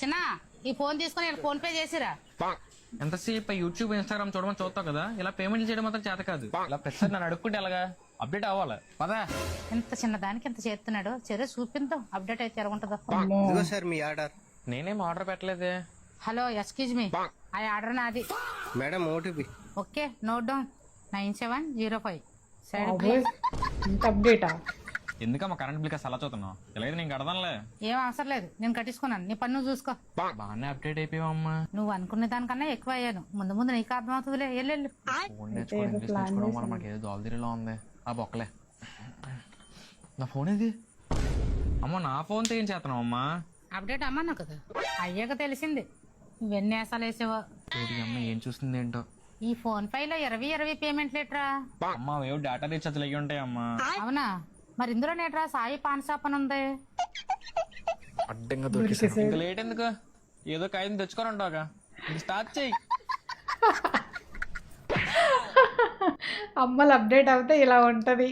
చిన్న ఈ ఫోన్ తీసుకుని ఫోన్ పే చేసిరా. ఎంతసేపు యూట్యూబ్ ఇన్స్టాగ్రామ్ చూడమని చూస్తావు కదా, ఇలా పేమెంట్లు చేయడం మాత్రం చేత కాదు. ఇలా ప్రతిసారి నన్ను అడుక్కుంటే ఎలాగా? అప్డేట్ అవ్వాలి పదా. ఇంత చిన్న దానికి ఎంత చేస్తున్నాడు, సరే చూపిద్దాం అప్డేట్ అయితే ఎలాగుంటుందో. ఇదిగో సార్ మీ ఆర్డర్. నేనేం ఆర్డర్ పెట్టలేదే. హలో ఎక్స్క్యూజ్ మీ, ఆ ఆర్డర్ నాది. Madam OTP. Okay note down 9705. Side అబ్బోయ్, ఇంత అప్డేటా? ఎందుకమ్మా కరెంట్ బిల్ అలా చూస్తున్నావు? ఇలాగైతే నేను కడదానులే. ఏం అవసరం లేదు, నేను కట్టించుకున్నాను. నీ పన్ను చూసుకో. బాగానే అప్డేట్ అయిపోయావమ్మా. నువ్వు అనుకునే దానికన్నా ఎక్కువ అయ్యాను. ముందు ముందు నీకు అర్థమవుతుందిలే. వెళ్ళు. ఫోన్ నేర్చుకోవడం ఇంగ్లీష్ నేర్చుకోవడం వల్ల మనకి ఏదో దోలదీరిలో ఉంది. ఆ బొక్కలే. నా ఫోన్ ఏది? అమ్మ నా ఫోన్తో ఏం చేస్తున్నావు అమ్మా? అప్డేట్ అమ్మా కదా, అయ్యాక తెలిసింది నువ్వెన్ని వేసాలు వేసావో. అమ్మ ఏం చూస్తుంది ఏంటో. ఈ ఫోన్ పే లో 20 పేమెంట్ లేట్రా. అమ్మా ఏవో డేటా రీఛార్జ్ అయ్యి ఉంటాయి అమ్మా. అవునా, మరి ఇందులో నేట్రా సాయి పాన్ షాప్ అని ఉంది. అడ్డంగా దొరికేసాను. ఇంకా లేట్ ఎందుకు? ఏదో కాగితం తెచ్చుకొని ఉంటావుగా, స్టార్ట్ చెయ్యి. అమ్మలు అప్డేట్ అవుతే ఇలా ఉంటది.